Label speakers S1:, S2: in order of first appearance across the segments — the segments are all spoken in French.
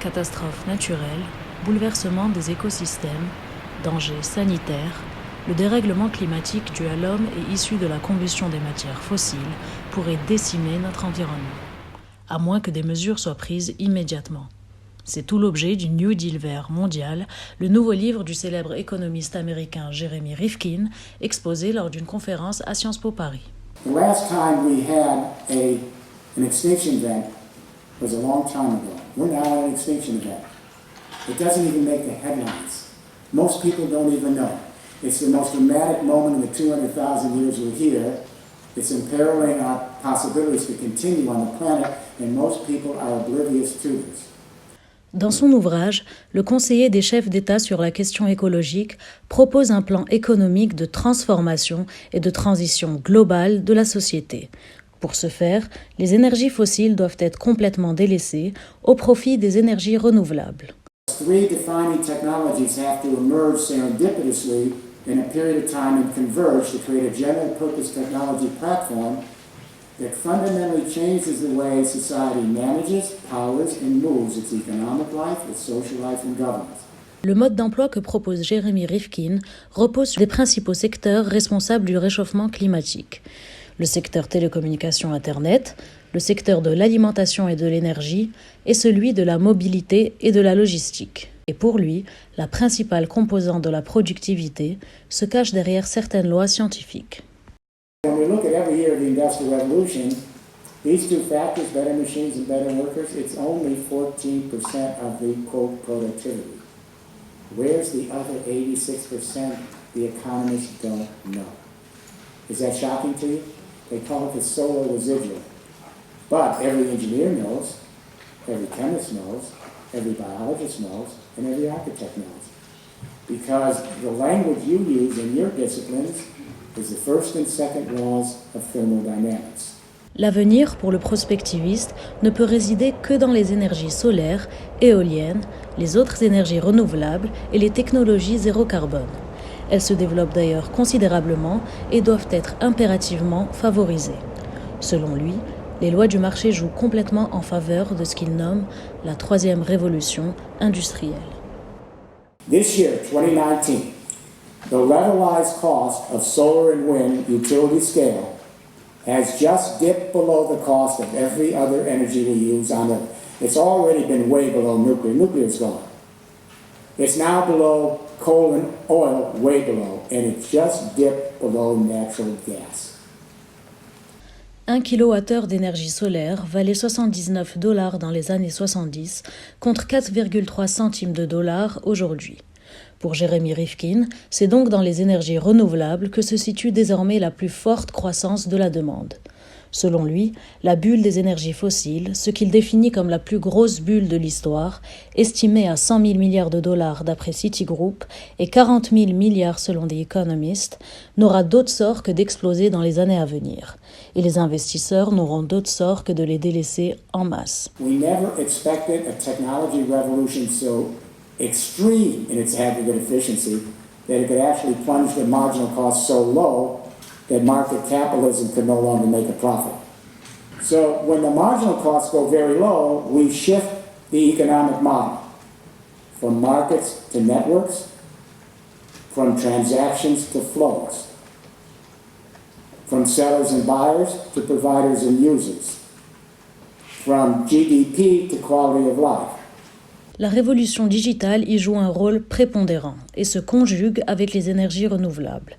S1: catastrophes naturelles, bouleversements des écosystèmes, dangers sanitaires, le dérèglement climatique dû à l'homme et issu de la combustion des matières fossiles pourrait décimer notre environnement, à moins que des mesures soient prises immédiatement. C'est tout l'objet du New Deal vert mondial, le nouveau livre du célèbre économiste américain Jeremy Rifkin, exposé lors d'une conférence à Sciences Po Paris.
S2: The last time we had an extinction event was a long time ago. We're now at an extinction event. It doesn't even make the headlines. Most people don't even know. It's the most dramatic moment in the 200,000 years we're here. It's imperiling our possibilities to continue on the planet, and most people are oblivious to this.
S1: Dans son ouvrage, le conseiller des chefs d'État sur la question écologique propose un plan économique de transformation et de transition globale de la société. Pour ce faire, les énergies fossiles doivent être complètement délaissées au profit des énergies renouvelables.
S2: Three defining technologies have to emerge serendipitously in a period of time and converge to create a general-purpose technology platform that fundamentally changes the way society manages, powers, and moves its economic life, its social life, and governance.
S1: Le mode d'emploi que propose Jeremy Rifkin repose sur les principaux secteurs responsables du réchauffement climatique. Le secteur télécommunications Internet, le secteur de l'alimentation et de l'énergie, et celui de la mobilité et de la logistique. Et pour lui, la principale composante de la productivité se cache derrière certaines lois scientifiques.
S2: When we look at every year of the Industrial Revolution, these two factors, better machines and better workers, it's only 14% of the quote productivity. Where's the other 86% the economists don't know? Is that shocking to you? They call it the solar residual. But every engineer knows, every chemist knows, every biologist knows, and every architect knows. Because the language you use in your disciplines is the first and second laws of thermodynamics.
S1: L'avenir, pour le prospectiviste, ne peut résider que dans les énergies solaires, éoliennes, les autres énergies renouvelables et les technologies zéro carbone. Elles se développent d'ailleurs considérablement et doivent être impérativement favorisées. Selon lui, les lois du marché jouent complètement en faveur de ce qu'il nomme la troisième révolution industrielle.
S2: This year, 2019, the levelized cost of solar and wind utility scale has just dipped below the cost of every other energy we use on Earth. It's already been way below nuclear. Nuclear's gone. It's now below coal and oil, way below, and it just dipped below natural gas.
S1: 1 kWh d'énergie solaire valait $79 dans les années 70 contre 4,3 centimes de dollars aujourd'hui. Pour Jeremy Rifkin, c'est donc dans les énergies renouvelables que se situe désormais la plus forte croissance de la demande. Selon lui, la bulle des énergies fossiles, ce qu'il définit comme la plus grosse bulle de l'histoire, estimée à 100 000 milliards de dollars d'après Citigroup et 40 000 milliards selon The Economist, n'aura d'autre sort que d'exploser dans les années à venir. Et les investisseurs n'auront d'autre sort que de les délaisser en masse.
S2: We never expected a technology revolution so extreme in its aggregate efficiency that it could actually plunge the marginal cost so low that market capitalism could no longer make a profit. So when the marginal costs go very low, we shift the economic model from markets to networks, from transactions to flows, from sellers and buyers to providers and users, from GDP to quality of life.
S1: La révolution digitale y joue un rôle prépondérant et se conjugue avec les énergies renouvelables.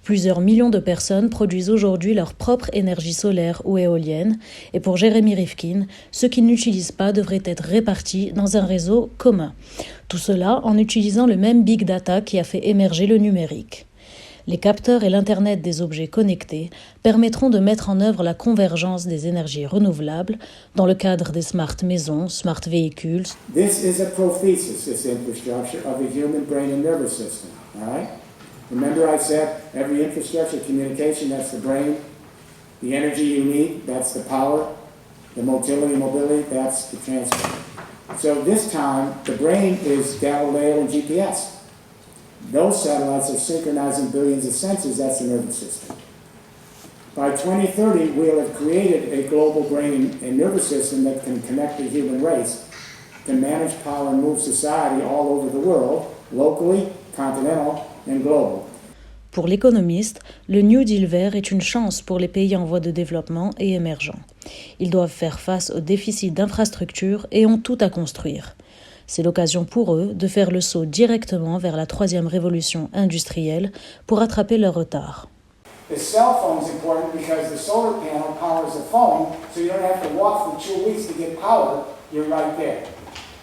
S1: Plusieurs millions de personnes produisent aujourd'hui leur propre énergie solaire ou éolienne, et pour Jeremy Rifkin, ceux qui n'utilisent pas devraient être répartis dans un réseau commun. Tout cela en utilisant le même big data qui a fait émerger le numérique. Les capteurs et l'Internet des objets connectés permettront de mettre en œuvre la convergence des énergies renouvelables dans le cadre des smart maisons, smart véhicules.
S2: This is a prothesis, this infrastructure, of the human brain and nervous system, all right? Remember I said every infrastructure, communication, that's the brain. The energy you need, that's the power. The mobility, that's the transport. So this time, the brain is Galileo and GPS. Those satellites are synchronizing billions of sensors, that's the nervous system. By 2030, we'll have created a global brain and nervous system that can connect the human race to manage power and move society all over the world, locally, continental, and global.
S1: Pour l'économiste, le New Deal vert est une chance pour les pays en voie de développement et émergents. Ils doivent faire face aux déficits d'infrastructures et ont tout à construire. C'est l'occasion pour eux de faire le saut directement vers la troisième révolution industrielle pour rattraper leur retard.
S2: The cell phone is important because the solar panel powers the phone, so you don't have to walk for 2 weeks to get power. You're right there.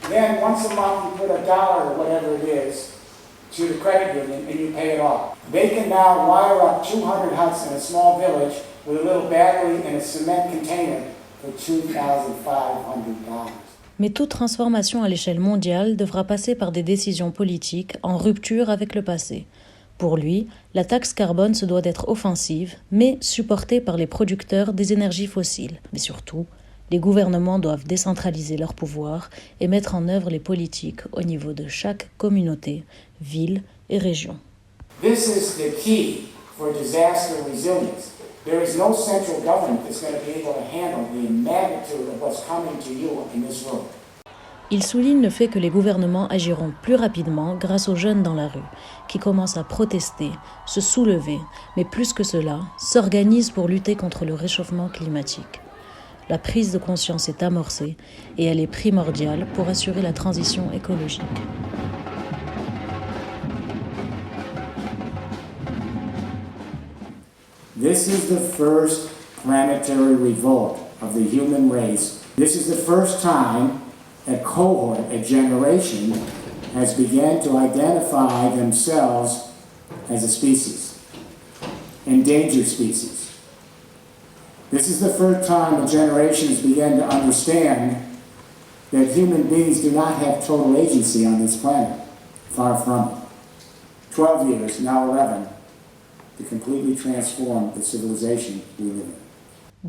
S2: Then once a month you put $1 or whatever it is to the credit union and you pay it off. They can now wire up 200 huts in a small village with a little battery and a cement container for $2,500.
S1: Mais toute transformation à l'échelle mondiale devra passer par des décisions politiques en rupture avec le passé. Pour lui, la taxe carbone se doit d'être offensive, mais supportée par les producteurs des énergies fossiles. Mais surtout, les gouvernements doivent décentraliser leur pouvoir et mettre en œuvre les politiques au niveau de chaque communauté, ville et région.
S2: This is the key for disaster resilience. There is no central government that's going to be able to handle the magnitude of what's coming to you in this room.
S1: Il souligne le fait que les gouvernements agiront plus rapidement grâce aux jeunes dans la rue, qui commencent à protester, se soulever, mais plus que cela, s'organisent pour lutter contre le réchauffement climatique. La prise de conscience est amorcée et elle est primordiale pour assurer la transition écologique.
S2: This is the first planetary revolt of the human race. This is the first time a cohort, a generation, has begun to identify themselves as a species, endangered species. This is the first time a generation has begun to understand that human beings do not have total agency on this planet. Far from it. 12 years, now 11, to completely transform the civilization we live in.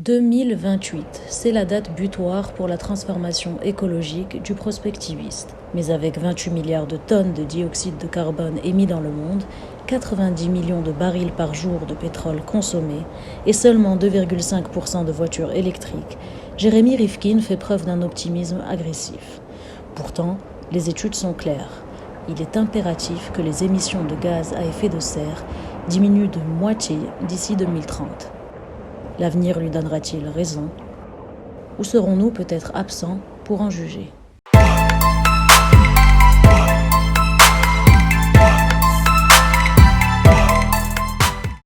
S1: 2028, c'est la date butoir pour la transformation écologique du prospectiviste. Mais avec 28 milliards de tonnes de dioxyde de carbone émis dans le monde, 90 millions de barils par jour de pétrole consommés et seulement 2,5% de voitures électriques, Jérémy Rifkin fait preuve d'un optimisme agressif. Pourtant, les études sont claires. Il est impératif que les émissions de gaz à effet de serre diminuent de moitié d'ici 2030. L'avenir lui donnera-t-il raison? Ou serons-nous peut-être absents pour en juger?